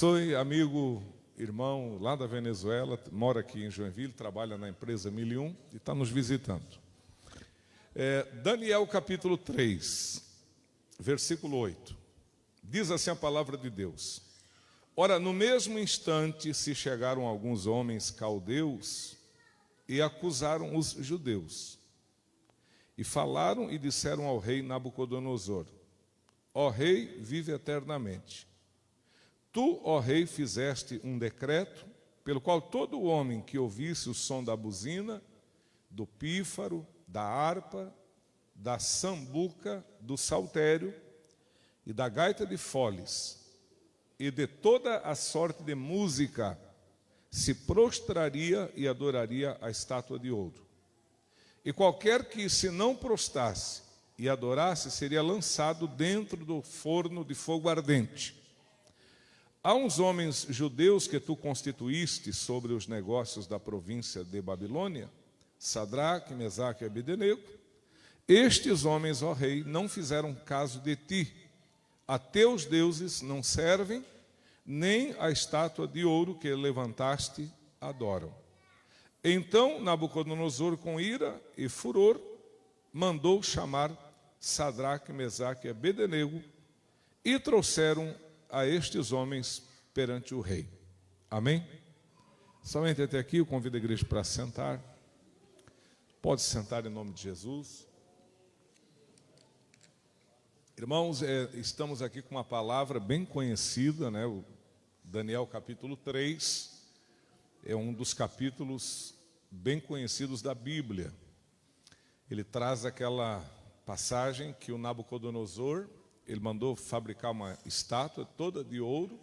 abençoe, amigo, irmão lá da Venezuela, mora aqui em Joinville, trabalha na empresa 1001 e está nos visitando. Daniel capítulo 3, versículo 8. Diz assim a palavra de Deus: Ora, no mesmo instante se chegaram alguns homens caldeus e acusaram os judeus. E falaram e disseram ao rei Nabucodonosor: Ó rei, vive eternamente. Tu, ó rei, fizeste um decreto pelo qual todo homem que ouvisse o som da buzina, do pífaro, da harpa, da sambuca, do saltério e da gaita de foles e de toda a sorte de música se prostraria e adoraria a estátua de ouro. E qualquer que se não prostrasse e adorasse seria lançado dentro do forno de fogo ardente. Há uns homens judeus que tu constituíste sobre os negócios da província de Babilônia, Sadraque, Mesaque e Abdenego. Estes homens, ó rei, não fizeram caso de ti. A teus deuses não servem, nem a estátua de ouro que levantaste adoram. Então Nabucodonosor, com ira e furor, mandou chamar Sadraque, Mesaque e Abdenego e trouxeram a estes homens perante o rei. Amém? Somente até aqui, eu convido a igreja para sentar. Pode sentar em nome de Jesus. Irmãos, estamos aqui com uma palavra bem conhecida, né? O Daniel capítulo 3 é um dos capítulos bem conhecidos da Bíblia. Ele traz aquela passagem que o Nabucodonosor, ele mandou fabricar uma estátua toda de ouro,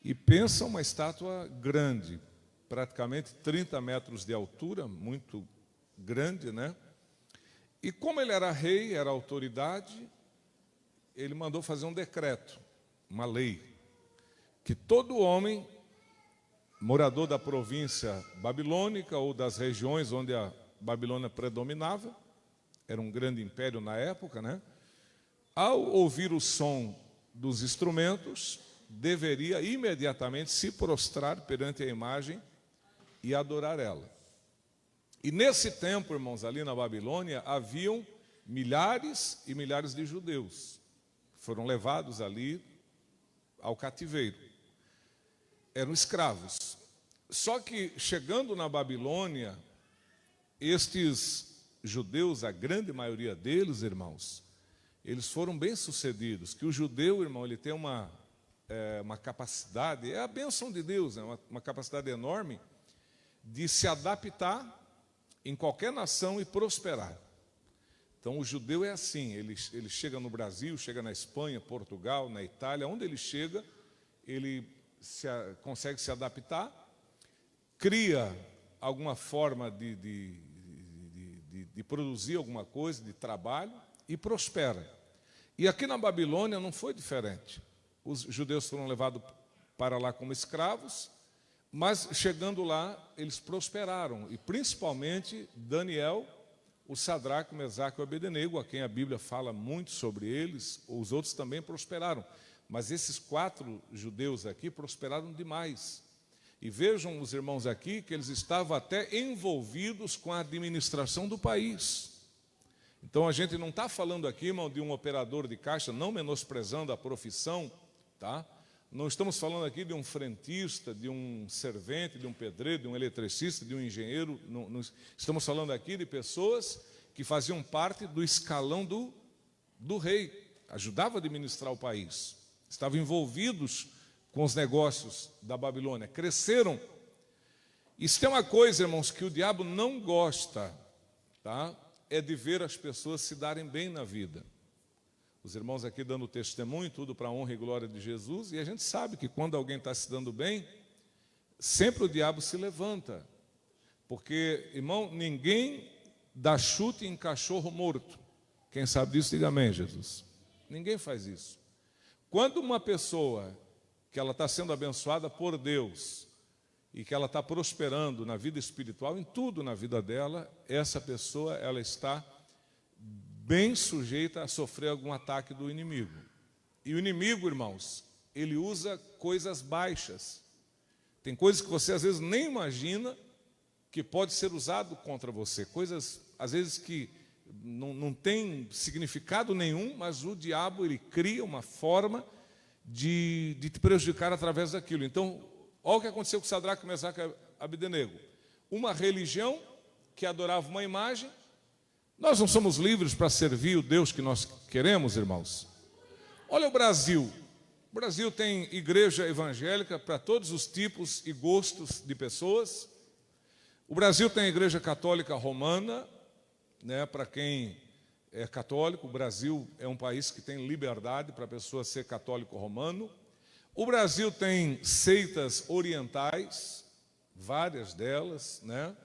e pensa uma estátua grande, praticamente 30 metros de altura, muito grande, né? E como ele era rei, era autoridade, ele mandou fazer um decreto, uma lei, que todo homem, morador da província babilônica ou das regiões onde a Babilônia predominava, era um grande império na época, né? Ao ouvir o som dos instrumentos, deveria imediatamente se prostrar perante a imagem e adorar ela. E nesse tempo, irmãos, ali na Babilônia, haviam milhares e milhares de judeus. Foram levados ali ao cativeiro. Eram escravos. Só que, chegando na Babilônia, estes judeus, a grande maioria deles, irmãos, eles foram bem-sucedidos. Que o judeu, irmão, ele tem uma capacidade, é a bênção de Deus, né? Uma capacidade enorme de se adaptar em qualquer nação e prosperar. Então, o judeu é assim, ele chega no Brasil, chega na Espanha, Portugal, na Itália, onde ele chega, ele consegue se adaptar, cria alguma forma de produzir alguma coisa, de trabalho, e prospera. E aqui na Babilônia não foi diferente. Os judeus foram levados para lá como escravos, mas chegando lá, eles prosperaram. E principalmente Daniel, o Sadraque, o Mesaque e o Abdenego, a quem a Bíblia fala muito sobre eles, os outros também prosperaram. Mas esses 4 judeus aqui prosperaram demais. E vejam os irmãos aqui que eles estavam até envolvidos com a administração do país. Então a gente não está falando aqui, irmão, de um operador de caixa, não menosprezando a profissão, tá? Não estamos falando aqui de um frentista, de um servente, de um pedreiro, de um eletricista, de um engenheiro. Não, estamos falando aqui de pessoas que faziam parte do escalão do rei, ajudavam a administrar o país, estavam envolvidos com os negócios da Babilônia, cresceram. Isso tem uma coisa, irmãos, que o diabo não gosta, tá? É de ver as pessoas se darem bem na vida. Os irmãos aqui dando testemunho, tudo para a honra e glória de Jesus, e a gente sabe que quando alguém está se dando bem, sempre o diabo se levanta. Porque, irmão, ninguém dá chute em cachorro morto. Quem sabe disso, diga amém, Jesus. Ninguém faz isso. Quando uma pessoa que ela está sendo abençoada por Deus e que ela está prosperando na vida espiritual, em tudo na vida dela, essa pessoa ela está bem sujeita a sofrer algum ataque do inimigo. E o inimigo, irmãos, ele usa coisas baixas. Tem coisas que você às vezes nem imagina que pode ser usado contra você. Coisas, às vezes, que não tem significado nenhum, mas o diabo, ele cria uma forma de te prejudicar através daquilo. Então, olha o que aconteceu com Sadraque, Mesaque e Abdenego. Uma religião que adorava uma imagem. Nós não somos livres para servir o Deus que nós queremos, irmãos. Olha o Brasil. O Brasil tem igreja evangélica para todos os tipos e gostos de pessoas. O Brasil tem a igreja católica romana, né, para quem é católico. O Brasil é um país que tem liberdade para a pessoa ser católico romano. O Brasil tem seitas orientais, várias delas, né,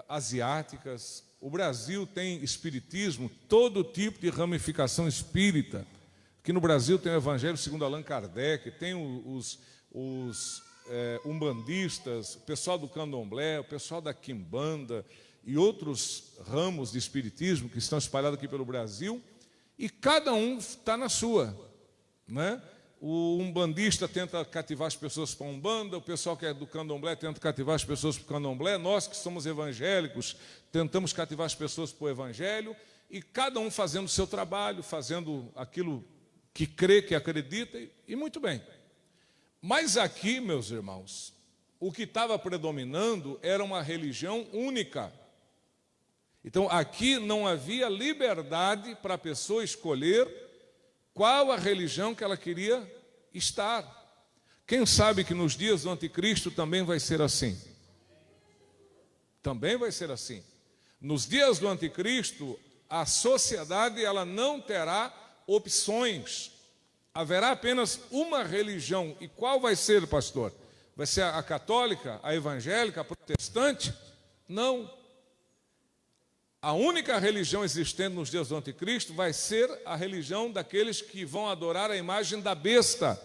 asiáticas. O Brasil tem espiritismo, todo tipo de ramificação espírita. Aqui no Brasil tem o Evangelho segundo Allan Kardec, tem os umbandistas, o pessoal do candomblé, o pessoal da quimbanda e outros ramos de espiritismo que estão espalhados aqui pelo Brasil, e cada um está na sua, né? O umbandista tenta cativar as pessoas para a umbanda, o pessoal que é do candomblé tenta cativar as pessoas para o candomblé, nós que somos evangélicos tentamos cativar as pessoas para o evangelho, e cada um fazendo o seu trabalho, fazendo aquilo que crê, que acredita, e muito bem. Mas aqui, meus irmãos, o que estava predominando era uma religião única. Então, aqui não havia liberdade para a pessoa escolher qual a religião que ela queria estar. Quem sabe que nos dias do anticristo também vai ser assim? Também vai ser assim. Nos dias do anticristo, a sociedade ela não terá opções. Haverá apenas uma religião. E qual vai ser, pastor? Vai ser a católica, a evangélica, a protestante? Não. A única religião existente nos dias do anticristo vai ser a religião daqueles que vão adorar a imagem da besta.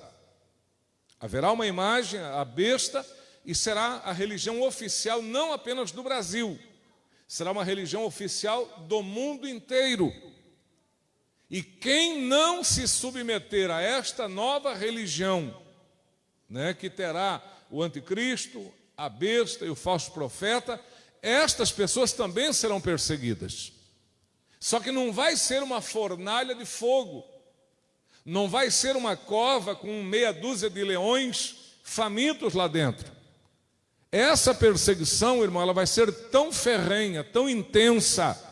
Haverá uma imagem, a besta, e será a religião oficial não apenas do Brasil. Será uma religião oficial do mundo inteiro. E quem não se submeter a esta nova religião, né, que terá o anticristo, a besta e o falso profeta, estas pessoas também serão perseguidas. Só que não vai ser uma fornalha de fogo, não vai ser uma cova com meia dúzia de leões famintos lá dentro. Essa perseguição, irmão, ela vai ser tão ferrenha, tão intensa,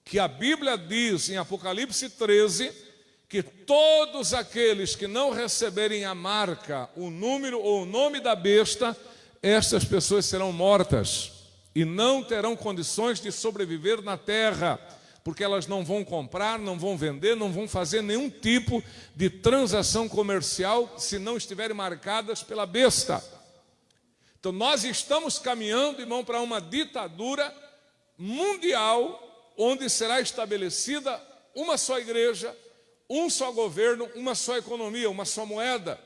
que a Bíblia diz em Apocalipse 13, que todos aqueles que não receberem a marca, o número ou o nome da besta, estas pessoas serão mortas e não terão condições de sobreviver na terra, porque elas não vão comprar, não vão vender, não vão fazer nenhum tipo de transação comercial se não estiverem marcadas pela besta. Então nós estamos caminhando, irmão, para uma ditadura mundial, onde será estabelecida uma só igreja, um só governo, uma só economia, uma só moeda.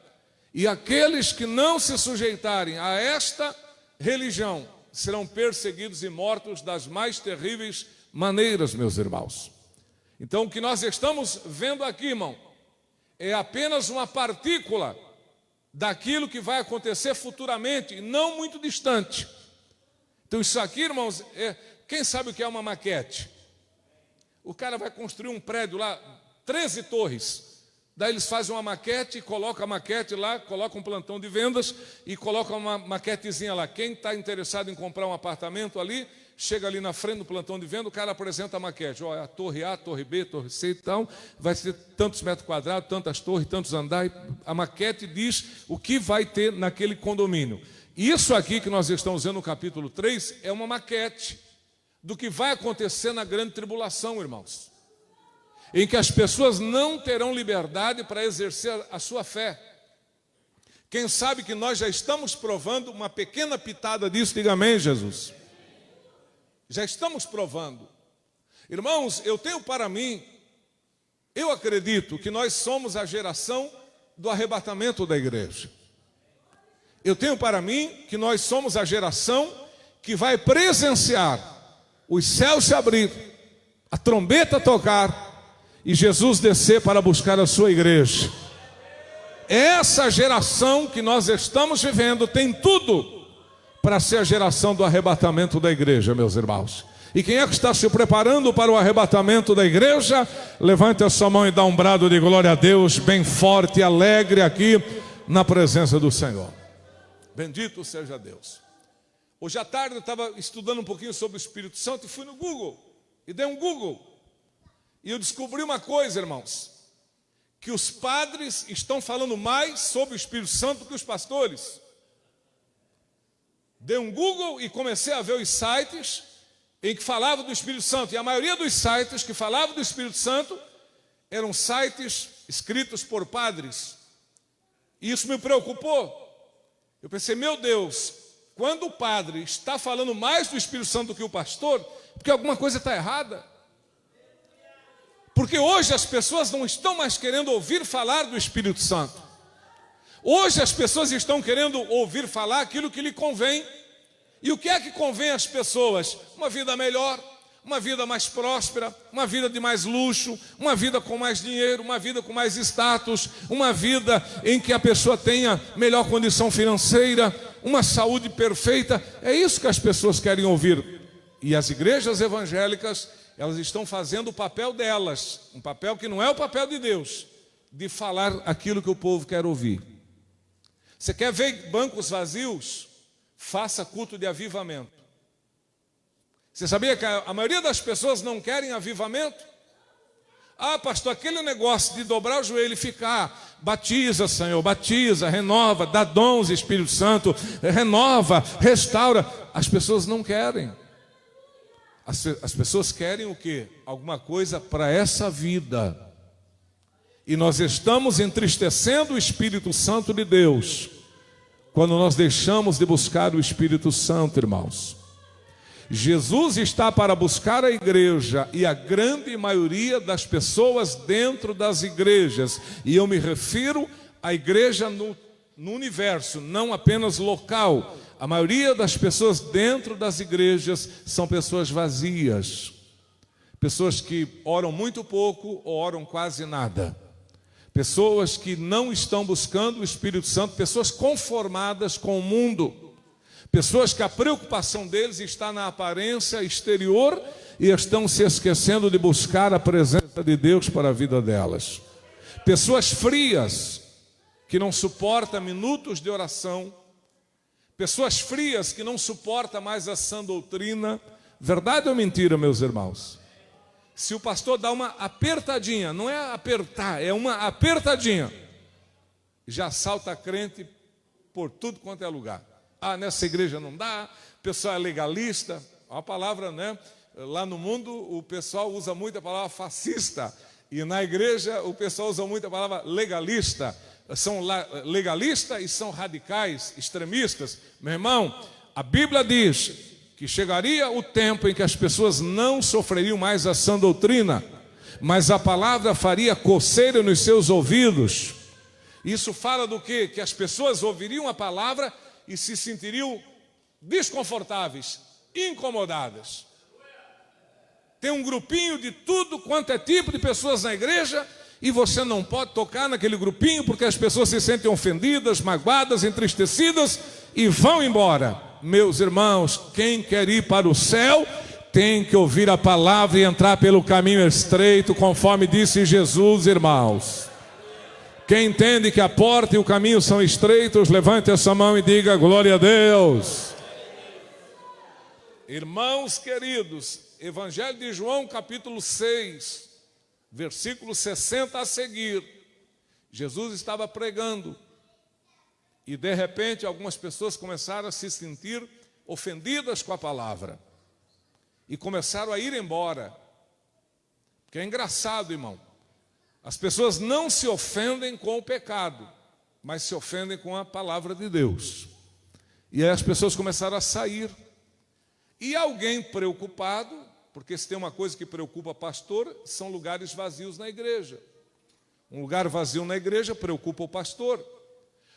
E aqueles que não se sujeitarem a esta religião serão perseguidos e mortos das mais terríveis maneiras, meus irmãos. Então o que nós estamos vendo aqui, irmão, é apenas uma partícula daquilo que vai acontecer futuramente, e não muito distante. Então isso aqui, irmãos, quem sabe o que é uma maquete? O cara vai construir um prédio lá, 13 torres. Daí eles fazem uma maquete, colocam a maquete lá, colocam um plantão de vendas e colocam uma maquetezinha lá. Quem está interessado em comprar um apartamento ali, chega ali na frente do plantão de venda, o cara apresenta a maquete. Olha, a torre A, a torre B, a torre C e tal, vai ter tantos metros quadrados, tantas torres, tantos andares. A maquete diz o que vai ter naquele condomínio. Isso aqui que nós estamos vendo no capítulo 3 é uma maquete do que vai acontecer na grande tribulação, irmãos, em que as pessoas não terão liberdade para exercer a sua fé. Quem sabe que nós já estamos provando uma pequena pitada disso, diga amém, Jesus. Já estamos provando. Irmãos, eu tenho para mim, eu acredito que nós somos a geração do arrebatamento da igreja. Eu tenho para mim que nós somos a geração que vai presenciar os céus se abrir, a trombeta tocar e Jesus descer para buscar a sua igreja. essa geração que nós estamos vivendo tem tudo para ser a geração do arrebatamento da igreja, meus irmãos. E quem é que está se preparando para o arrebatamento da igreja? Levante a sua mão e dá um brado de glória a Deus, bem forte e alegre aqui na presença do Senhor. Bendito seja Deus. Hoje à tarde eu estava estudando um pouquinho sobre o Espírito Santo e fui no Google, e dei um Google. E eu descobri uma coisa, irmãos, que os padres estão falando mais sobre o Espírito Santo do que os pastores. Dei um Google e comecei a ver os sites em que falavam do Espírito Santo. E a maioria dos sites que falavam do Espírito Santo eram sites escritos por padres. E isso me preocupou. Eu pensei, meu Deus, quando o padre está falando mais do Espírito Santo do que o pastor, porque alguma coisa está errada. Porque hoje as pessoas não estão mais querendo ouvir falar do Espírito Santo. Hoje as pessoas estão querendo ouvir falar aquilo que lhe convém. E o que é que convém às pessoas? Uma vida melhor, uma vida mais próspera, uma vida de mais luxo, uma vida com mais dinheiro, uma vida com mais status, uma vida em que a pessoa tenha melhor condição financeira, uma saúde perfeita. É isso que as pessoas querem ouvir. E as igrejas evangélicas, elas estão fazendo o papel delas, um papel que não é o papel de Deus, de falar aquilo que o povo quer ouvir. Você quer ver bancos vazios? Faça culto de avivamento. Você sabia que a maioria das pessoas não querem avivamento? Ah, pastor, aquele negócio de dobrar o joelho e ficar, batiza, Senhor, batiza, renova, dá dons, Espírito Santo, renova, restaura. As pessoas não querem. As pessoas querem o quê? Alguma coisa para essa vida. E nós estamos entristecendo o Espírito Santo de Deus quando nós deixamos de buscar o Espírito Santo, irmãos. Jesus está para buscar a igreja e a grande maioria das pessoas dentro das igrejas. E eu me refiro à igreja no universo, não apenas local. A maioria das pessoas dentro das igrejas são pessoas vazias. Pessoas que oram muito pouco ou oram quase nada. Pessoas que não estão buscando o Espírito Santo, pessoas conformadas com o mundo. Pessoas que a preocupação deles está na aparência exterior e estão se esquecendo de buscar a presença de Deus para a vida delas. Pessoas frias, que não suportam minutos de oração. Pessoas frias que não suportam mais a sã doutrina. Verdade ou mentira, meus irmãos? Se o pastor dá uma apertadinha, não é apertar, é uma apertadinha, já salta crente por tudo quanto é lugar. Ah, nessa igreja não dá, o pessoal é legalista. A palavra, né? Lá no mundo o pessoal usa muito a palavra fascista. E na igreja o pessoal usa muito a palavra legalista. São legalistas e são radicais, extremistas. Meu irmão, a Bíblia diz que chegaria o tempo em que as pessoas não sofreriam mais a sã doutrina, mas a palavra faria coceira nos seus ouvidos. Isso fala do quê? Que as pessoas ouviriam a palavra e se sentiriam desconfortáveis, incomodadas. Tem um grupinho de tudo quanto é tipo de pessoas na igreja e você não pode tocar naquele grupinho porque as pessoas se sentem ofendidas, magoadas, entristecidas e vão embora. Meus irmãos, quem quer ir para o céu tem que ouvir a palavra e entrar pelo caminho estreito, conforme disse Jesus, irmãos. Quem entende que a porta e o caminho são estreitos, levante a sua mão e diga glória a Deus. Irmãos queridos, Evangelho de João, capítulo 6, versículo 60 a seguir. Jesus estava pregando e de repente algumas pessoas começaram a se sentir ofendidas com a palavra e começaram a ir embora. Porque é engraçado, irmão. As pessoas não se ofendem com o pecado, mas se ofendem com a palavra de Deus. E aí as pessoas começaram a sair. E alguém preocupado, porque se tem uma coisa que preocupa pastor, são lugares vazios na igreja. Um lugar vazio na igreja preocupa o pastor.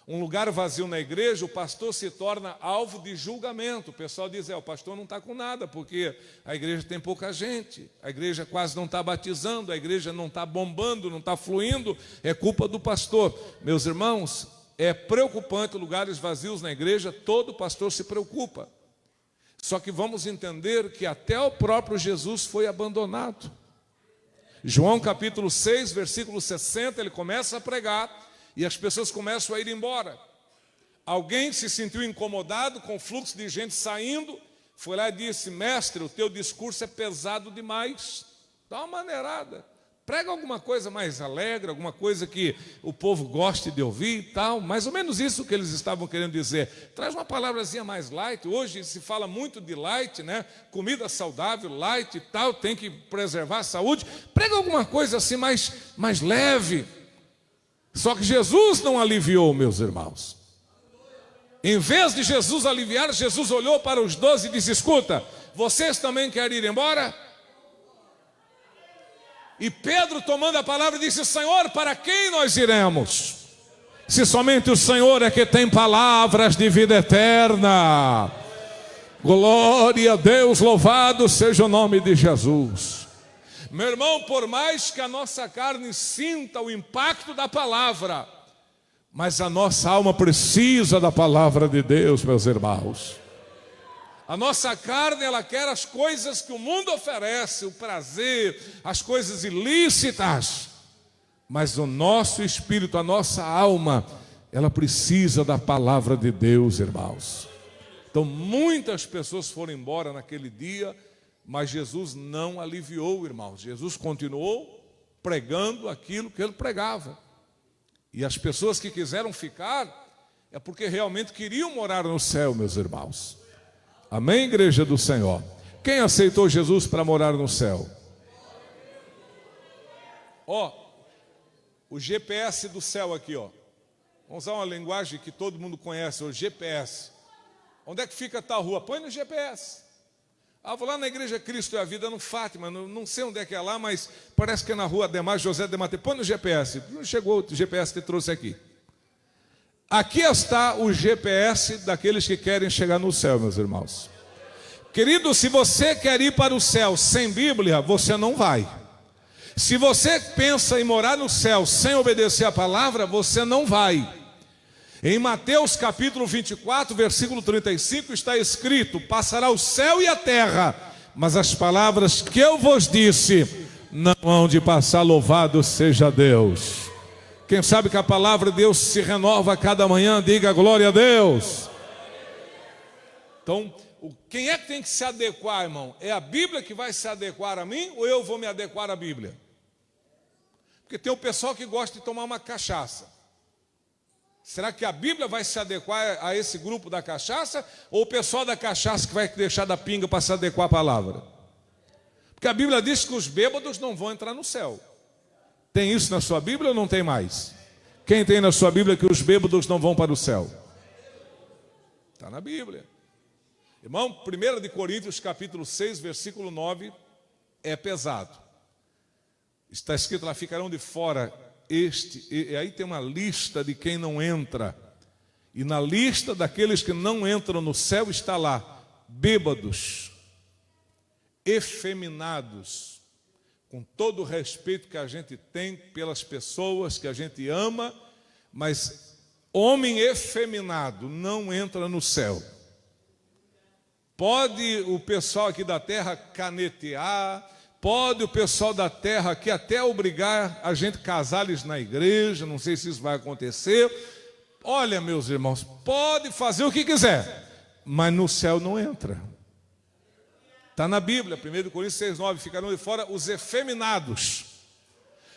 Um lugar vazio na igreja, o pastor se torna alvo de julgamento. O pessoal diz, o pastor não está com nada, porque a igreja tem pouca gente, a igreja quase não está batizando, a igreja não está bombando, não está fluindo, é culpa do pastor. Meus irmãos, é preocupante lugares vazios na igreja, todo pastor se preocupa. Só que vamos entender que até o próprio Jesus foi abandonado. João capítulo 6, versículo 60, ele começa a pregar, e as pessoas começam a ir embora. Alguém se sentiu incomodado com o fluxo de gente saindo, foi lá e disse, mestre, o teu discurso é pesado demais, dá uma maneirada, prega alguma coisa mais alegre, alguma coisa que o povo goste de ouvir e tal, mais ou menos isso que eles estavam querendo dizer. Traz uma palavrazinha mais light, hoje se fala muito de light, né? Comida saudável, light e tal, tem que preservar a saúde, prega alguma coisa assim mais leve. Só que Jesus não aliviou, meus irmãos. Em vez de Jesus aliviar, Jesus olhou para os 12 e disse, escuta, vocês também querem ir embora? E Pedro, tomando a palavra, disse, Senhor, para quem nós iremos? Se somente o Senhor é que tem palavras de vida eterna. Glória a Deus, louvado seja o nome de Jesus. Meu irmão, por mais que a nossa carne sinta o impacto da palavra, mas a nossa alma precisa da palavra de Deus, meus irmãos. A nossa carne, ela quer as coisas que o mundo oferece, o prazer, as coisas ilícitas. Mas o nosso espírito, a nossa alma, ela precisa da palavra de Deus, irmãos. Então muitas pessoas foram embora naquele dia, mas Jesus não aliviou, irmãos. Jesus continuou pregando aquilo que ele pregava. E as pessoas que quiseram ficar, é porque realmente queriam morar no céu, meus irmãos. Amém, igreja do Senhor? Quem aceitou Jesus para morar no céu? O GPS do céu aqui, Vamos usar uma linguagem que todo mundo conhece, o GPS. Onde é que fica tal rua? Põe no GPS. Vou lá na igreja Cristo é a Vida, no Fátima, não sei onde é que é lá, mas parece que é na rua Ademar José de Mateus. Põe no GPS, não chegou, o GPS te trouxe aqui. Aqui está o GPS daqueles que querem chegar no céu, meus irmãos. Querido, se você quer ir para o céu sem Bíblia, você não vai. Se você pensa em morar no céu sem obedecer a palavra, você não vai. Em Mateus capítulo 24, versículo 35, está escrito, passará o céu e a terra, mas as palavras que eu vos disse não hão de passar, louvado seja Deus. Quem sabe que a palavra de Deus se renova a cada manhã, diga glória a Deus. Então, quem é que tem que se adequar, irmão? É a Bíblia que vai se adequar a mim ou eu vou me adequar à Bíblia? Porque tem o pessoal que gosta de tomar uma cachaça. Será que a Bíblia vai se adequar a esse grupo da cachaça? Ou o pessoal da cachaça que vai deixar da pinga para se adequar à palavra? Porque a Bíblia diz que os bêbados não vão entrar no céu. Tem isso na sua Bíblia ou não tem mais? Quem tem na sua Bíblia que os bêbados não vão para o céu? Está na Bíblia. Irmão, 1 Coríntios capítulo 6, versículo 9, é pesado. Está escrito lá, ficarão de fora e aí tem uma lista de quem não entra. E na lista daqueles que não entram no céu está lá, bêbados, efeminados, com todo o respeito que a gente tem pelas pessoas que a gente ama, mas homem efeminado não entra no céu. Pode o pessoal aqui da terra canetear, pode o pessoal da terra aqui até obrigar a gente a casar-lhes na igreja, não sei se isso vai acontecer. Olha, meus irmãos, pode fazer o que quiser, mas no céu não entra. Está na Bíblia, 1 Coríntios 6,9, ficarão de fora os efeminados,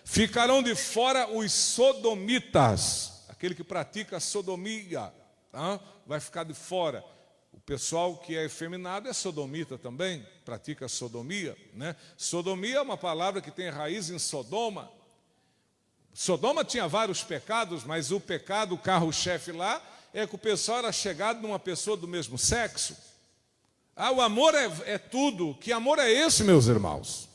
ficarão de fora os sodomitas, aquele que pratica sodomia, tá? Vai ficar de fora. O pessoal que é efeminado é sodomita também, pratica sodomia, né? Sodomia é uma palavra que tem raiz em Sodoma. Sodoma tinha vários pecados, mas o pecado, o carro-chefe lá, é que o pessoal era chegado numa pessoa do mesmo sexo. O amor é tudo. Que amor é esse, meus irmãos?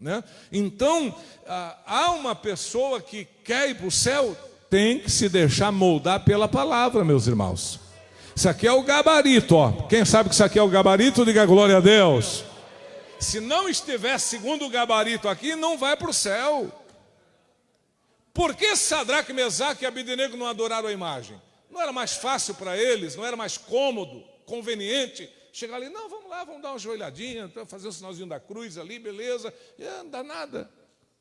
Né? Então, há uma pessoa que quer ir para o céu, tem que se deixar moldar pela palavra, meus irmãos. Isso aqui é o gabarito, ó. Quem sabe que isso aqui é o gabarito, diga glória a Deus. Se não estiver segundo o gabarito aqui, não vai para o céu. Por que Sadraque, Mesaque e Abednego não adoraram a imagem? Não era mais fácil para eles, não era mais cômodo, conveniente chegar ali, não, vamos lá, vamos dar uma joelhadinha, fazer o sinalzinho da cruz ali, beleza, não dá nada.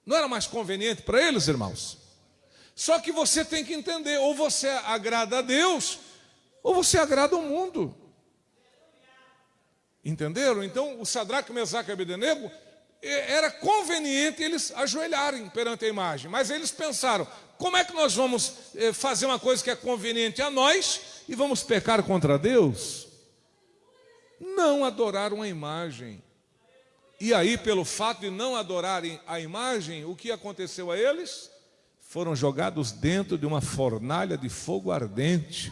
Não era mais conveniente para eles, irmãos? Só que você tem que entender, ou você agrada a Deus, ou você agrada ao mundo. Entenderam? Então, o Sadraque, Mesaque e Abednego, era conveniente eles ajoelharem perante a imagem, mas eles pensaram, como é que nós vamos fazer uma coisa que é conveniente a nós e vamos pecar contra Deus? Não adoraram a imagem. E aí, pelo fato de não adorarem a imagem, o que aconteceu a eles? Foram jogados dentro de uma fornalha de fogo ardente,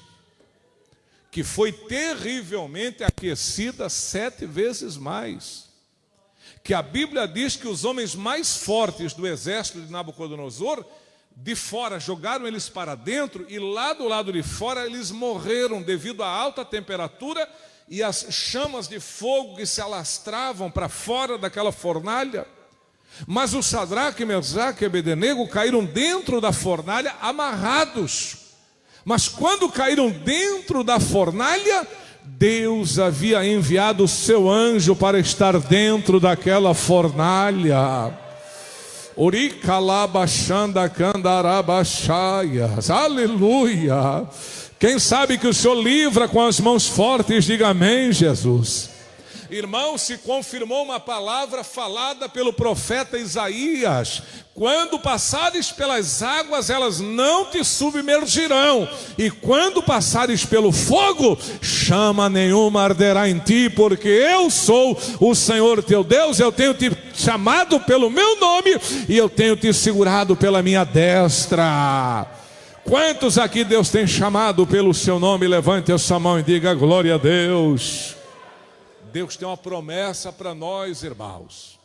que foi terrivelmente aquecida 7 vezes mais. Que a Bíblia diz que os homens mais fortes do exército de Nabucodonosor, de fora, jogaram eles para dentro, e lá do lado de fora eles morreram devido à alta temperatura e as chamas de fogo que se alastravam para fora daquela fornalha. Mas o Sadraque, Mesaque e Abednego caíram dentro da fornalha amarrados. Mas quando caíram dentro da fornalha, Deus havia enviado o seu anjo para estar dentro daquela fornalha. Aleluia. Quem sabe que o Senhor livra com as mãos fortes, diga amém, Jesus. Irmão, se confirmou uma palavra falada pelo profeta Isaías: quando passares pelas águas, elas não te submergirão, e quando passares pelo fogo, chama nenhuma arderá em ti, porque eu sou o Senhor teu Deus. Eu tenho te chamado pelo meu nome, e eu tenho te segurado pela minha destra. Quantos aqui Deus tem chamado pelo seu nome? Levante a sua mão e diga glória a Deus. Deus tem uma promessa para nós, irmãos.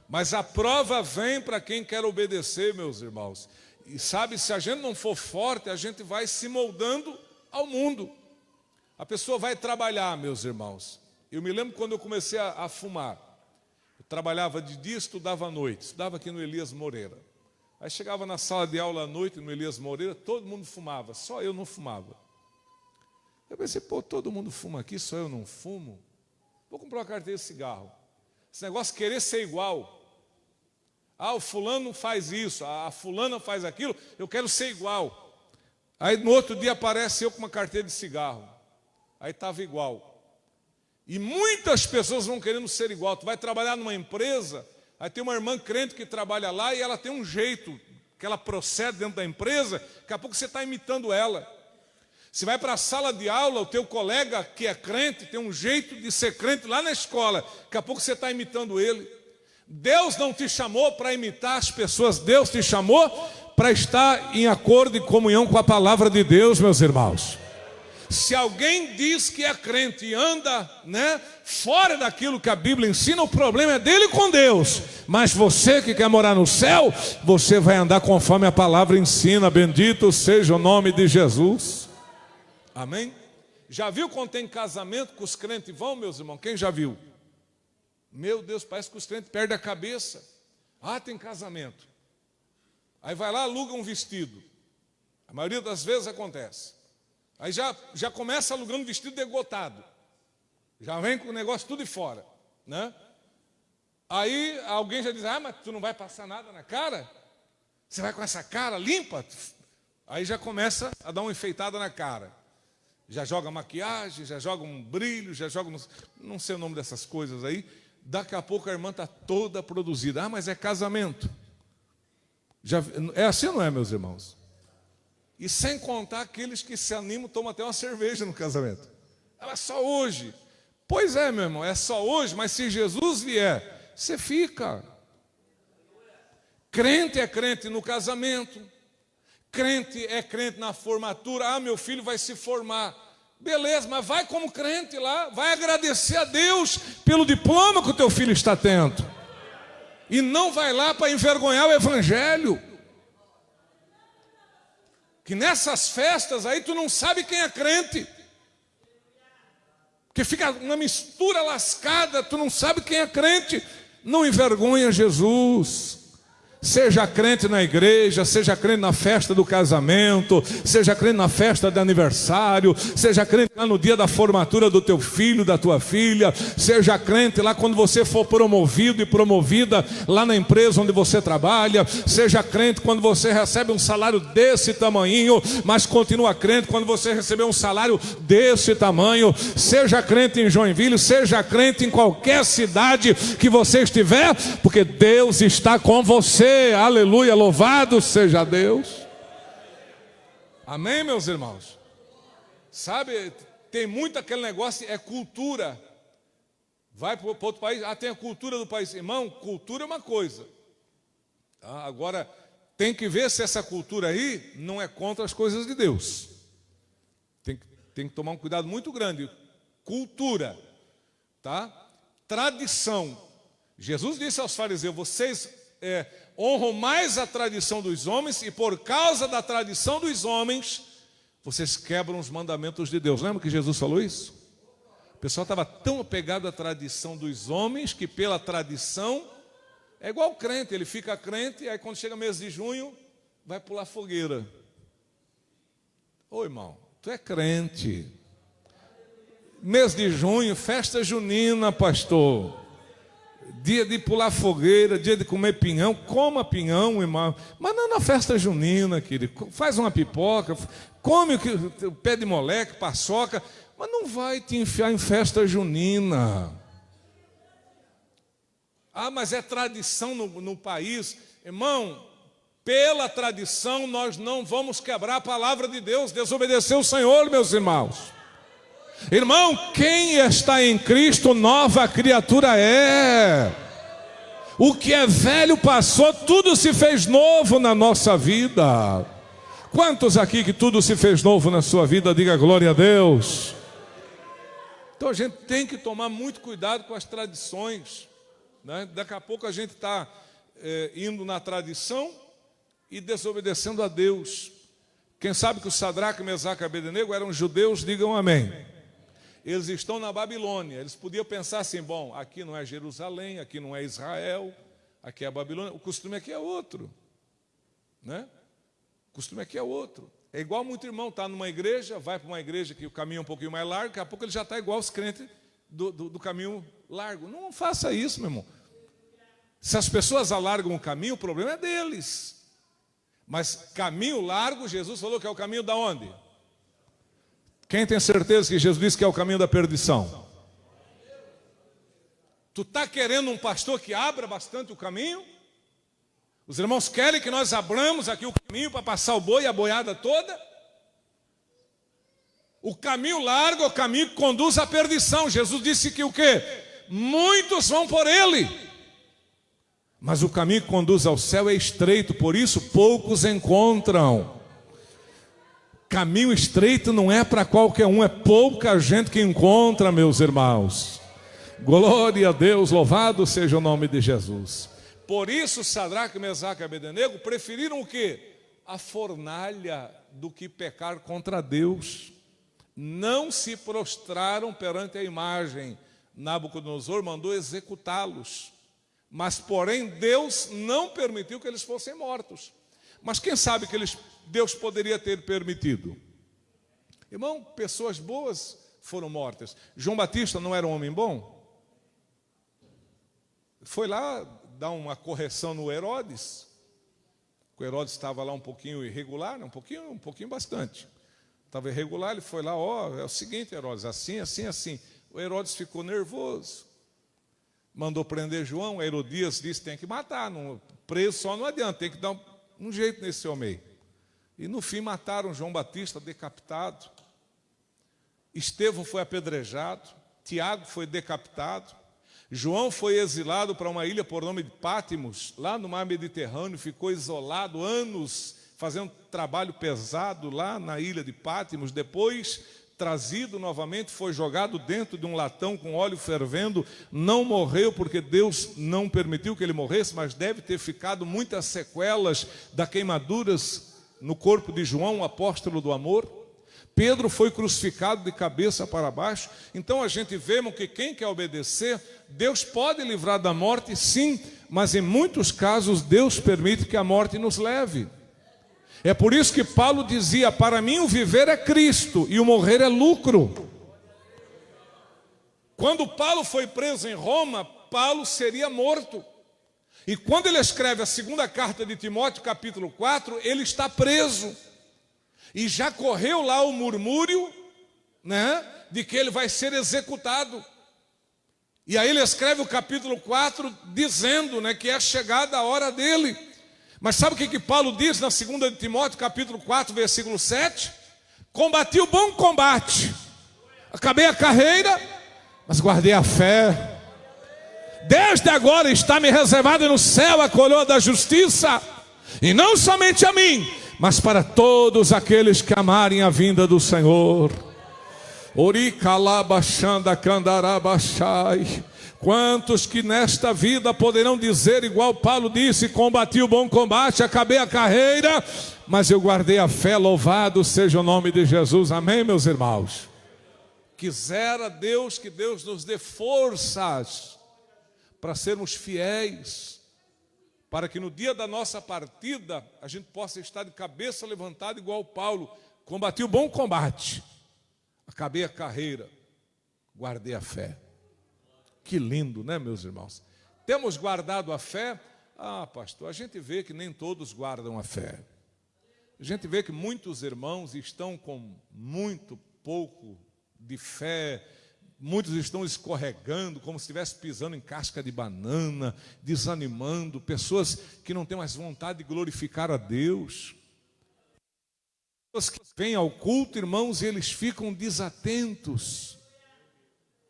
Mas a prova vem para quem quer obedecer, meus irmãos. E sabe, se a gente não for forte, a gente vai se moldando ao mundo. A pessoa vai trabalhar, meus irmãos. Eu me lembro quando eu comecei a fumar. Eu trabalhava de dia, estudava à noite. Estudava aqui no Elias Moreira. Aí chegava na sala de aula à noite, no Elias Moreira, todo mundo fumava, só eu não fumava. Eu pensei, todo mundo fuma aqui, só eu não fumo? Vou comprar uma carteira de cigarro. Esse negócio de querer ser igual. O fulano faz isso, a fulana faz aquilo, eu quero ser igual. Aí no outro dia aparece eu com uma carteira de cigarro. Aí estava igual. E muitas pessoas vão querendo ser igual. Tu vai trabalhar numa empresa, aí tem uma irmã crente que trabalha lá e ela tem um jeito que ela procede dentro da empresa, daqui a pouco você está imitando ela. Você vai para a sala de aula, o teu colega que é crente tem um jeito de ser crente lá na escola, daqui a pouco você está imitando ele. Deus não te chamou para imitar as pessoas, Deus te chamou para estar em acordo e comunhão com a palavra de Deus, meus irmãos. Se alguém diz que é crente e anda, fora daquilo que a Bíblia ensina, o problema é dele com Deus. Mas você que quer morar no céu, você vai andar conforme a palavra ensina. Bendito seja o nome de Jesus. Amém? Já viu quando tem casamento que os crentes vão, meus irmãos? Quem já viu? Meu Deus, parece que os crentes perdem a cabeça. Tem casamento. Aí vai lá, aluga um vestido. A maioria das vezes acontece. Aí já começa alugando vestido degotado. Já vem com o negócio tudo de fora, Aí alguém já diz, mas tu não vai passar nada na cara? Você vai com essa cara limpa? Aí já começa a dar uma enfeitada na cara. Já joga maquiagem, já joga um brilho, já joga, não sei o nome dessas coisas aí. Daqui a pouco a irmã está toda produzida. Mas é casamento. É assim ou não é, meus irmãos? E sem contar aqueles que se animam, tomam até uma cerveja no casamento. É só hoje. Pois é, meu irmão, é só hoje, mas se Jesus vier, você fica. Crente é crente no casamento. Crente é crente na formatura. Meu filho vai se formar. Beleza, mas vai como crente lá. Vai agradecer a Deus pelo diploma que o teu filho está tendo. E não vai lá para envergonhar o evangelho. que nessas festas aí tu não sabe quem é crente. Porque fica uma mistura lascada, tu não sabe quem é crente. Não envergonha Jesus. Seja crente na igreja, seja crente na festa do casamento, seja crente na festa de aniversário, seja crente lá no dia da formatura do teu filho, da tua filha, seja crente lá quando você for promovido e promovida lá na empresa onde você trabalha, seja crente quando você recebe um salário desse tamanhinho, mas continua crente quando você receber um salário desse tamanho, seja crente em Joinville, seja crente em qualquer cidade que você estiver, porque Deus está com você. Aleluia, louvado seja Deus. Amém, meus irmãos? Sabe, tem muito aquele negócio, é cultura. Vai para outro país, tem a cultura do país. Irmão, cultura é uma coisa. Agora, tem que ver se essa cultura aí não é contra as coisas de Deus. Tem que tomar um cuidado muito grande. Cultura, tá? Tradição. Jesus disse aos fariseus, vocês honram mais a tradição dos homens, e por causa da tradição dos homens, vocês quebram os mandamentos de Deus. Lembra que Jesus falou isso? O pessoal estava tão apegado à tradição dos homens, que pela tradição, é igual o crente, ele fica crente, e aí quando chega mês de junho, vai pular fogueira. Ô irmão, tu é crente. Mês de junho, festa junina, pastor. Dia de pular fogueira, dia de comer pinhão, coma pinhão, irmão. Mas não na festa junina, querido. Faz uma pipoca, come o pé de moleque, paçoca, mas não vai te enfiar em festa junina. Mas é tradição no país. Irmão, pela tradição nós não vamos quebrar a palavra de Deus, desobedecer o Senhor, meus irmãos. Irmão, quem está em Cristo, nova criatura é. O que é velho passou, tudo se fez novo na nossa vida. Quantos aqui que tudo se fez novo na sua vida? Diga glória a Deus. Então a gente tem que tomar muito cuidado com as tradições, né? Daqui a pouco a gente está indo na tradição e desobedecendo a Deus. Quem sabe que o Sadraque, Mesaque e Abednego eram judeus, digam amém. Eles estão na Babilônia. Eles podiam pensar assim, bom, aqui não é Jerusalém, aqui não é Israel, aqui é a Babilônia. O costume aqui é outro, né? O costume aqui é outro. É igual muito irmão está numa igreja, vai para uma igreja que o caminho é um pouquinho mais largo, daqui a pouco ele já está igual os crentes do caminho largo. Não faça isso, meu irmão. Se as pessoas alargam o caminho, o problema é deles. Mas caminho largo, Jesus falou que é o caminho da onde? Quem tem certeza que Jesus disse que é o caminho da perdição? Tu está querendo um pastor que abra bastante o caminho? Os irmãos querem que nós abramos aqui o caminho para passar o boi e a boiada toda? O caminho largo é o caminho que conduz à perdição. Jesus disse que o quê? Muitos vão por ele. Mas o caminho que conduz ao céu é estreito, por isso poucos encontram. Caminho estreito não é para qualquer um, é pouca gente que encontra, meus irmãos. Glória a Deus, louvado seja o nome de Jesus. Por isso, Sadraque, Mesaque e Abednego preferiram o quê? A fornalha do que pecar contra Deus. Não se prostraram perante a imagem. Nabucodonosor mandou executá-los. Mas, porém, Deus não permitiu que eles fossem mortos. Mas quem sabe que Deus poderia ter permitido? Irmão, pessoas boas foram mortas. João Batista não era um homem bom? Foi lá dar uma correção no Herodes. O Herodes estava lá um pouquinho irregular, um pouquinho bastante. Estava irregular, ele foi lá, é o seguinte, Herodes, assim, assim, assim. O Herodes ficou nervoso. Mandou prender João, Herodias disse, tem que matar, preso só não adianta, tem que dar um jeito nesse homem. E no fim mataram João Batista, decapitado. Estevão foi apedrejado, Tiago foi decapitado. João foi exilado para uma ilha por nome de Pátimos, lá no mar Mediterrâneo, ficou isolado anos, fazendo trabalho pesado lá na ilha de Pátimos. Depois, trazido novamente, foi jogado dentro de um latão com óleo fervendo. Não morreu porque Deus não permitiu que ele morresse, mas deve ter ficado muitas sequelas das queimaduras no corpo de João, o apóstolo do amor. Pedro foi crucificado de cabeça para baixo. Então a gente vê, irmão, que quem quer obedecer, Deus pode livrar da morte, sim, mas em muitos casos Deus permite que a morte nos leve. É por isso que Paulo dizia: para mim o viver é Cristo e o morrer é lucro. Quando Paulo foi preso em Roma, Paulo seria morto. E quando ele escreve a segunda carta de Timóteo, capítulo 4, ele está preso. E já correu lá o murmúrio, né, de que ele vai ser executado. E aí ele escreve o capítulo 4 dizendo, né, que é chegada a hora dele. Mas sabe o que Paulo diz na segunda de Timóteo, capítulo 4, versículo 7? Combati o bom combate, acabei a carreira, mas guardei a fé. Desde agora está me reservada no céu a coroa da justiça, e não somente a mim, mas para todos aqueles que amarem a vinda do Senhor. Quantos que nesta vida poderão dizer igual Paulo disse: combati o bom combate, acabei a carreira, mas eu guardei a fé. Louvado seja o nome de Jesus. Amém, meus irmãos? Quisera Deus que Deus nos dê forças para sermos fiéis, para que no dia da nossa partida a gente possa estar de cabeça levantada igual Paulo. Combati o bom combate, acabei a carreira, guardei a fé. Que lindo, né, meus irmãos? Temos guardado a fé? Ah, pastor, a gente vê que nem todos guardam a fé. A gente vê que muitos irmãos estão com muito pouco de fé. Muitos estão escorregando, como se estivesse pisando em casca de banana, desanimando. Pessoas que não têm mais vontade de glorificar a Deus. Pessoas que vêm ao culto, irmãos, e eles ficam desatentos.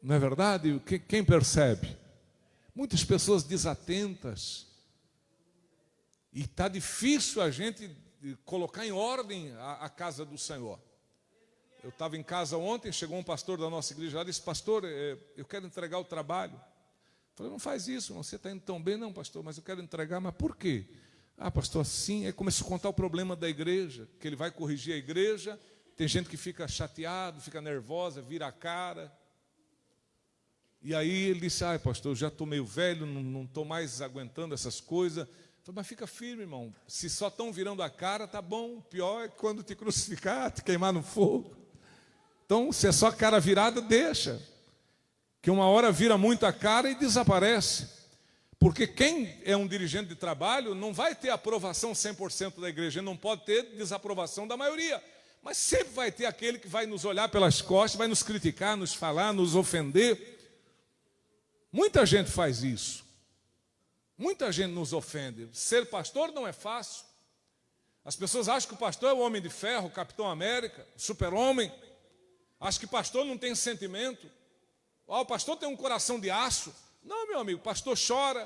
Não é verdade? Quem percebe? Muitas pessoas desatentas. E está difícil a gente colocar em ordem a casa do Senhor. Eu estava em casa ontem, chegou um pastor da nossa igreja lá e disse: pastor, eu quero entregar o trabalho. Eu falei: não faz isso, você está indo tão bem. Não, pastor, mas eu quero entregar. Mas por quê? Ah, pastor, assim. Aí começou a contar o problema da igreja, que ele vai corrigir a igreja. Tem gente que fica chateado, fica nervosa, vira a cara. E aí ele disse: ah, pastor, eu já estou meio velho, não estou mais aguentando essas coisas. Eu falei: mas fica firme, irmão. Se só estão virando a cara, tá bom. O pior é quando te crucificar, te queimar no fogo. Então, se é só cara virada, deixa. Que uma hora vira muito a cara e desaparece. Porque quem é um dirigente de trabalho não vai ter aprovação 100% da igreja, não pode ter desaprovação da maioria. Mas sempre vai ter aquele que vai nos olhar pelas costas, vai nos criticar, nos falar, nos ofender. Muita gente faz isso. Muita gente nos ofende. Ser pastor não é fácil. As pessoas acham que o pastor é o homem de ferro, o Capitão América, o super-homem. Acham que o pastor não tem sentimento. O pastor tem um coração de aço. Não, meu amigo, o pastor chora.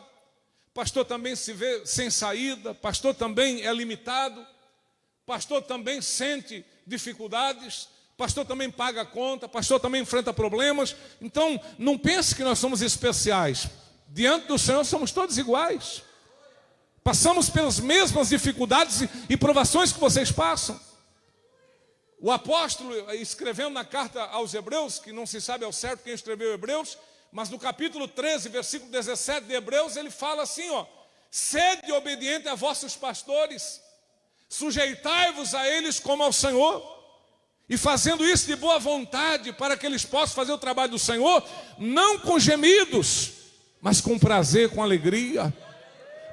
O pastor também se vê sem saída. O pastor também é limitado. O pastor também sente dificuldades. O pastor também paga a conta. O pastor também enfrenta problemas. Então, não pense que nós somos especiais. Diante do Senhor somos todos iguais. Passamos pelas mesmas dificuldades e provações que vocês passam. O apóstolo, escrevendo na carta aos Hebreus, que não se sabe ao certo quem escreveu Hebreus, mas no capítulo 13, versículo 17 de Hebreus, ele fala assim, ó: sede obediente a vossos pastores, sujeitai-vos a eles como ao Senhor, e fazendo isso de boa vontade, para que eles possam fazer o trabalho do Senhor, não com gemidos, mas com prazer, com alegria.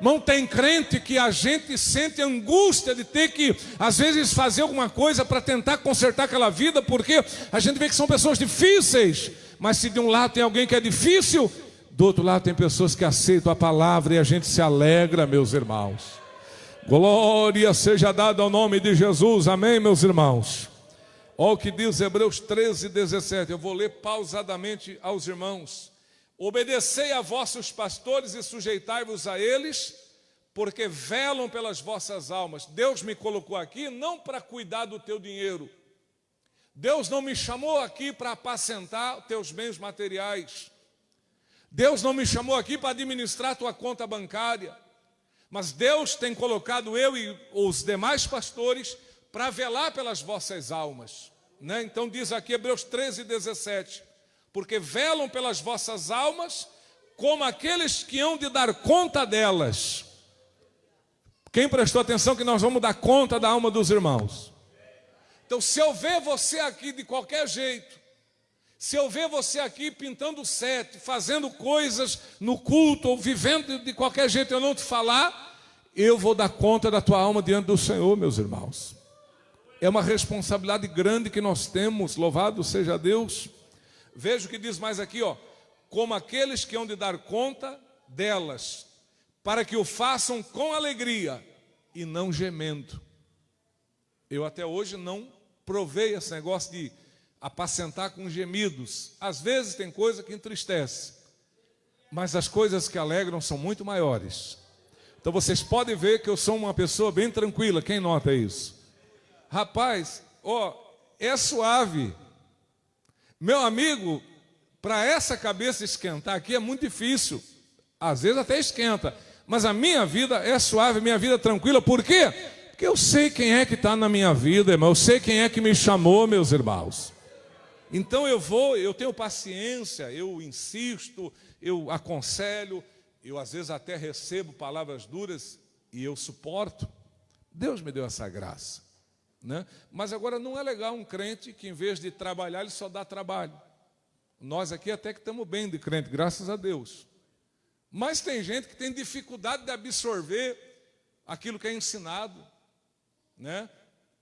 Não tem crente que a gente sente angústia de ter que, às vezes, fazer alguma coisa para tentar consertar aquela vida, porque a gente vê que são pessoas difíceis. Mas se de um lado tem alguém que é difícil, do outro lado tem pessoas que aceitam a palavra e a gente se alegra, meus irmãos. Glória seja dada ao nome de Jesus, amém, meus irmãos? Olha o que diz Hebreus 13, 17. Eu vou ler pausadamente aos irmãos. Obedecei a vossos pastores e sujeitai-vos a eles, porque velam pelas vossas almas. Deus me colocou aqui não para cuidar do teu dinheiro. Deus não me chamou aqui para apacentar teus bens materiais. Deus não me chamou aqui para administrar tua conta bancária. Mas Deus tem colocado eu e os demais pastores para velar pelas vossas almas, né? Então diz aqui Hebreus 13:17, porque velam pelas vossas almas como aqueles que hão de dar conta delas. Quem prestou atenção que nós vamos dar conta da alma dos irmãos? Então, se eu ver você aqui de qualquer jeito, se eu ver você aqui pintando sete, fazendo coisas no culto, ou vivendo de qualquer jeito, eu não te falar, eu vou dar conta da tua alma diante do Senhor, meus irmãos. É uma responsabilidade grande que nós temos, louvado seja Deus. Veja o que diz mais aqui, ó. Como aqueles que hão de dar conta delas, para que o façam com alegria e não gemendo. Eu até hoje não provei esse negócio de apacentar com gemidos. Às vezes tem coisa que entristece, mas as coisas que alegram são muito maiores. Então vocês podem ver que eu sou uma pessoa bem tranquila. Quem nota isso? Rapaz, ó, é suave. Meu amigo, para essa cabeça esquentar aqui é muito difícil. Às vezes até esquenta, mas a minha vida é suave, minha vida é tranquila. Por quê? Porque eu sei quem é que está na minha vida, irmão. Eu sei quem é que me chamou, meus irmãos. Então eu tenho paciência, eu insisto, eu aconselho, eu às vezes até recebo palavras duras e eu suporto. Deus me deu essa graça, né? Mas agora não é legal um crente que em vez de trabalhar, ele só dá trabalho. Nós aqui até que estamos bem de crente, graças a Deus. Mas tem gente que tem dificuldade de absorver aquilo que é ensinado, né?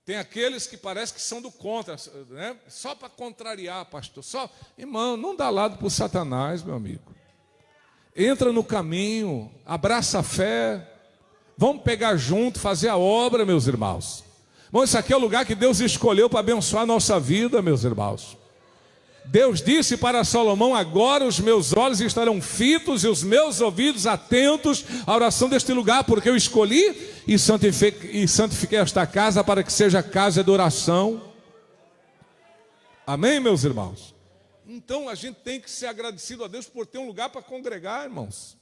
Tem aqueles que parece que são do contra, né? Só para contrariar, pastor. Irmão, não dá lado para o Satanás, meu amigo. Entra no caminho, abraça a fé. Vamos pegar junto, fazer a obra, meus irmãos. Bom, esse aqui é o lugar que Deus escolheu para abençoar a nossa vida, meus irmãos. Deus disse para Salomão: agora os meus olhos estarão fitos e os meus ouvidos atentos à oração deste lugar, porque eu escolhi e santifiquei esta casa para que seja casa de oração. Amém, meus irmãos? Então a gente tem que ser agradecido a Deus por ter um lugar para congregar, irmãos.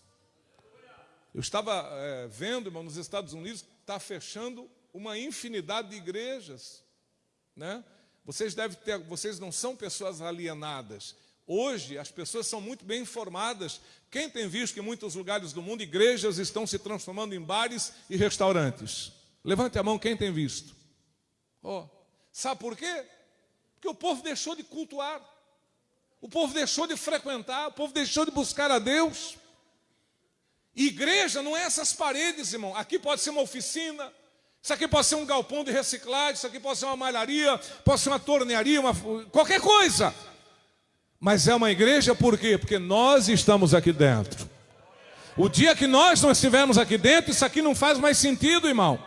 Eu estava vendo, irmão, nos Estados Unidos está fechando uma infinidade de igrejas, né? Vocês não são pessoas alienadas. Hoje as pessoas são muito bem informadas. Quem tem visto que em muitos lugares do mundo igrejas estão se transformando em bares e restaurantes? Levante a mão quem tem visto. Sabe por quê? Porque o povo deixou de cultuar, o povo deixou de frequentar, o povo deixou de buscar a Deus. Igreja não é essas paredes, irmão. Aqui pode ser uma oficina, isso aqui pode ser um galpão de reciclagem, isso aqui pode ser uma malharia, pode ser uma tornearia, qualquer coisa. Mas é uma igreja por quê? Porque nós estamos aqui dentro. O dia que nós não estivermos aqui dentro, isso aqui não faz mais sentido, irmão.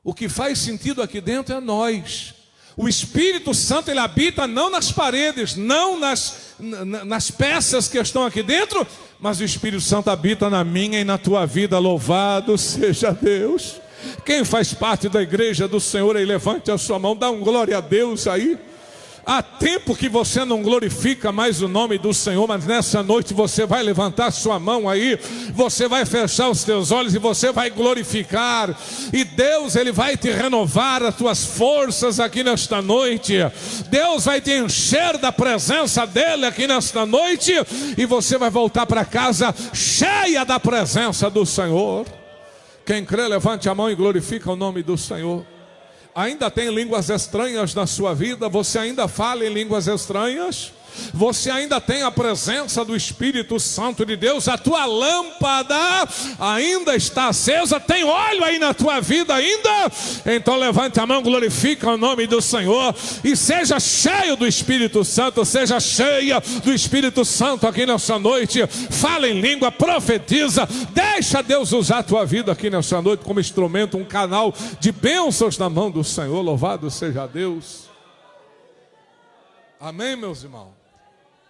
O que faz sentido aqui dentro é nós. O Espírito Santo, ele habita não nas paredes, não nas peças que estão aqui dentro, mas o Espírito Santo habita na minha e na tua vida. Louvado seja Deus. Quem faz parte da igreja do Senhor aí, levante a sua mão, dá um glória a Deus aí. Há tempo que você não glorifica mais o nome do Senhor, mas nessa noite você vai levantar sua mão aí, você vai fechar os teus olhos e você vai glorificar, e Deus, ele vai te renovar as tuas forças aqui nesta noite. Deus vai te encher da presença dele aqui nesta noite, e você vai voltar para casa cheia da presença do Senhor. Quem crê, levante a mão e glorifica o nome do Senhor. Ainda tem línguas estranhas na sua vida? Você ainda fala em línguas estranhas? Você ainda tem a presença do Espírito Santo de Deus? A tua lâmpada ainda está acesa? Tem óleo aí na tua vida ainda? Então levante a mão, glorifica o nome do Senhor e seja cheio do Espírito Santo. Seja cheia do Espírito Santo aqui nessa noite. Fala em língua, profetiza. Deixa Deus usar a tua vida aqui nessa noite como instrumento, um canal de bênçãos na mão do Senhor. Louvado seja Deus. Amém, meus irmãos?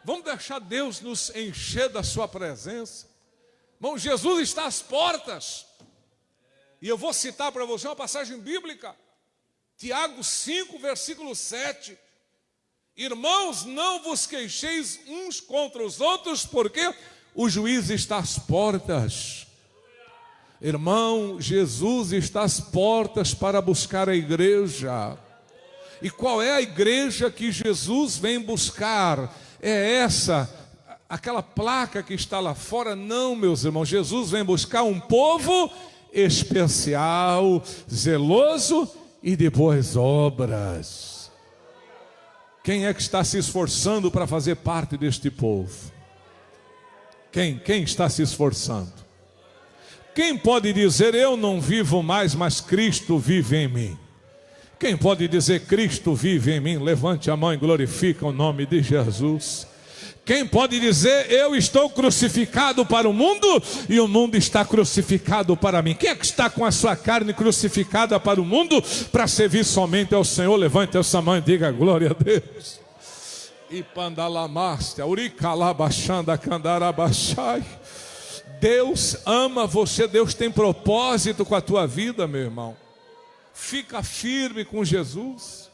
Vamos deixar Deus nos encher da sua presença. Bom, Jesus está às portas. E eu vou citar para você uma passagem bíblica. Tiago 5, versículo 7. Irmãos, não vos queixeis uns contra os outros, porque o juiz está às portas. Irmão, Jesus está às portas para buscar a igreja. E qual é a igreja que Jesus vem buscar? É essa, aquela placa que está lá fora? Não, meus irmãos, Jesus vem buscar um povo especial, zeloso e de boas obras. Quem é que está se esforçando para fazer parte deste povo? Quem está se esforçando? Quem pode dizer, eu não vivo mais, mas Cristo vive em mim? Quem pode dizer, Cristo vive em mim? Levante a mão e glorifica o nome de Jesus. Quem pode dizer, eu estou crucificado para o mundo e o mundo está crucificado para mim? Quem é que está com a sua carne crucificada para o mundo para servir somente ao Senhor? Levante essa mão e diga glória a Deus. E pandalamastia, uricalabachanda candarabachai. Deus ama você, Deus tem propósito com a tua vida, meu irmão. Fica firme com Jesus.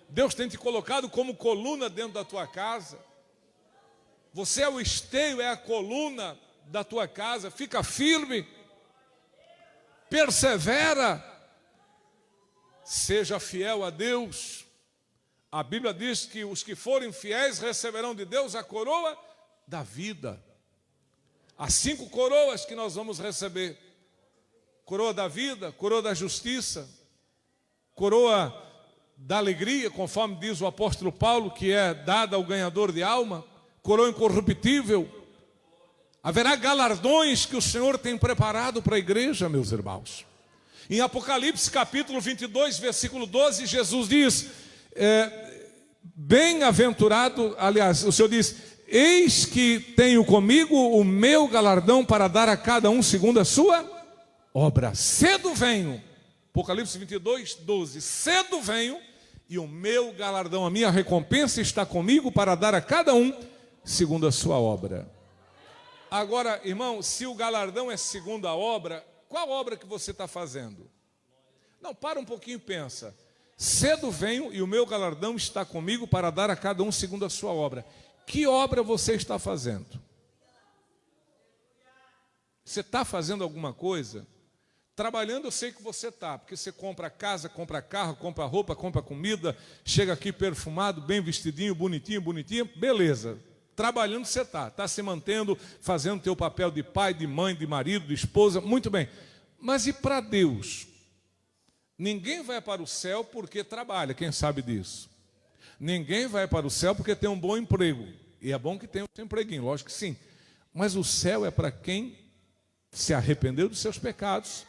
Deus tem te colocado como coluna dentro da tua casa. Você é o esteio, é a coluna da tua casa. Fica firme. Persevera. Seja fiel a Deus. A Bíblia diz que os que forem fiéis receberão de Deus a coroa da vida. As 5 coroas que nós vamos receber: coroa da vida, coroa da justiça, coroa da alegria, conforme diz o apóstolo Paulo, que é dada ao ganhador de alma, coroa incorruptível. Haverá galardões que o Senhor tem preparado para a igreja, meus irmãos. Em Apocalipse capítulo 22, versículo 12, Jesus diz, bem-aventurado, aliás, o Senhor diz, eis que tenho comigo o meu galardão para dar a cada um segundo a sua obra. Cedo venho, Apocalipse 22, 12, cedo venho e o meu galardão, a minha recompensa está comigo para dar a cada um segundo a sua obra. Agora, irmão, se o galardão é segundo a obra, qual obra que você está fazendo? Não, para um pouquinho e pensa. Cedo venho e o meu galardão está comigo para dar a cada um segundo a sua obra. Que obra você está fazendo? Você está fazendo alguma coisa? Trabalhando eu sei que você está, porque você compra casa, compra carro, compra roupa, compra comida, chega aqui perfumado, bem vestidinho, bonitinho, beleza. Trabalhando você está se mantendo, fazendo teu papel de pai, de mãe, de marido, de esposa, muito bem. Mas e para Deus? Ninguém vai para o céu porque trabalha, quem sabe disso? Ninguém vai para o céu porque tem um bom emprego. E é bom que tenha um seu empreguinho, lógico que sim. Mas o céu é para quem se arrependeu dos seus pecados.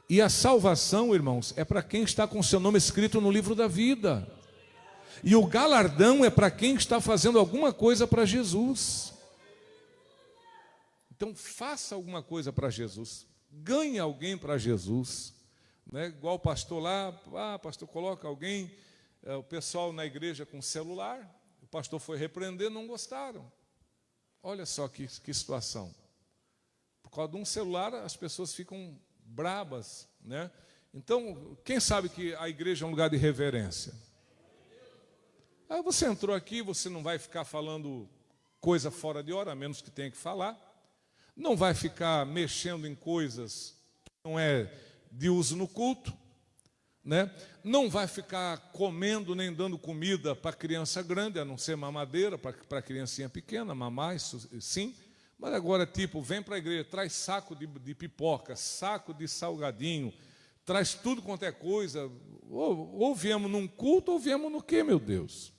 E a salvação, irmãos, é para quem está com o seu nome escrito no livro da vida. E o galardão é para quem está fazendo alguma coisa para Jesus. Então faça alguma coisa para Jesus. Ganhe alguém para Jesus. Né? Igual o pastor lá, pastor, coloca alguém, o pessoal na igreja com celular, o pastor foi repreender, não gostaram. Olha só que situação. Por causa de um celular, as pessoas ficam brabas, né? Então, quem sabe que a igreja é um lugar de reverência? Aí você entrou aqui, você não vai ficar falando coisa fora de hora, a menos que tenha que falar. Não vai ficar mexendo em coisas que não é de uso no culto, né? Não vai ficar comendo nem dando comida para criança grande, a não ser mamadeira, para criancinha pequena, mamar, isso sim. Mas agora, tipo, vem para a igreja, traz saco de pipoca, saco de salgadinho, traz tudo quanto é coisa. Ou viemos num culto, ou viemos no quê, meu Deus?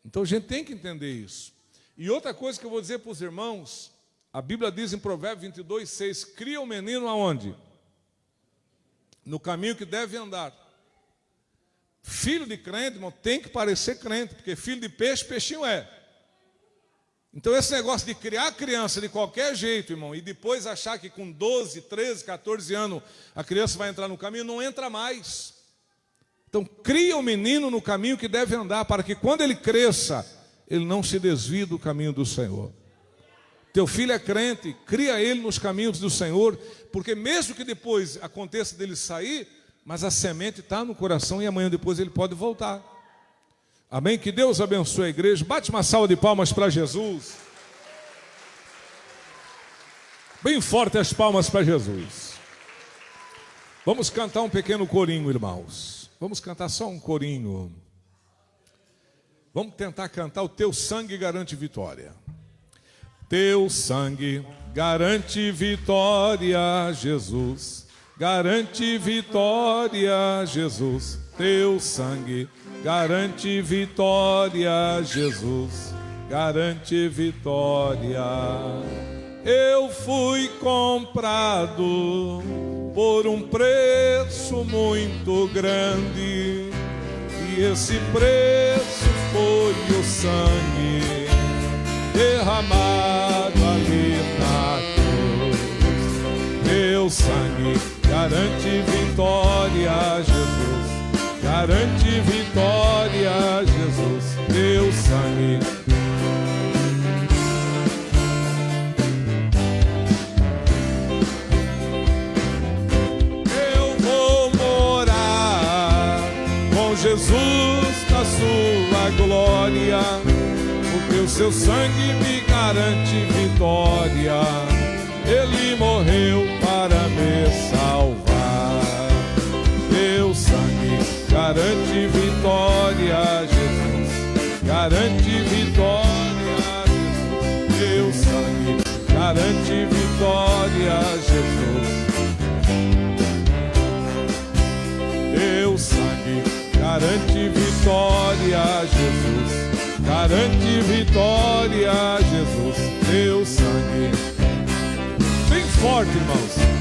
Então a gente tem que entender isso. E outra coisa que eu vou dizer para os irmãos, a Bíblia diz em Provérbios 22, 6, cria o menino aonde? No caminho que deve andar. Filho de crente, irmão, tem que parecer crente, porque filho de peixe, peixinho é. Então esse negócio de criar criança de qualquer jeito, irmão, e depois achar que com 12, 13, 14 anos a criança vai entrar no caminho, não entra mais. Então cria o menino no caminho que deve andar, para que quando ele cresça, ele não se desvie do caminho do Senhor. Teu filho é crente, cria ele nos caminhos do Senhor, porque mesmo que depois aconteça dele sair, mas a semente está no coração e amanhã depois ele pode voltar. Amém? Que Deus abençoe a igreja. Bate uma salva de palmas para Jesus. Bem forte as palmas para Jesus. Vamos cantar um pequeno corinho, irmãos. Vamos cantar só um corinho. Vamos tentar cantar o Teu Sangue Garante Vitória. Teu sangue garante vitória, Jesus. Garante vitória, Jesus. Teu sangue garante vitória, Jesus. Garante vitória. Eu fui comprado por um preço muito grande, e esse preço foi o sangue derramado ali na cruz. Teu sangue garante vitória, Jesus. Garante vitória, Jesus. Teu sangue. Jesus, na sua glória, porque o seu sangue me garante vitória. Ele morreu para me salvar. Teu sangue garante vitória, Jesus. Garante vitória, Jesus. Teu sangue garante vitória, Jesus. Teu sangue garante vitória, Jesus. Garante vitória, Jesus. Teu sangue. Bem forte, irmãos.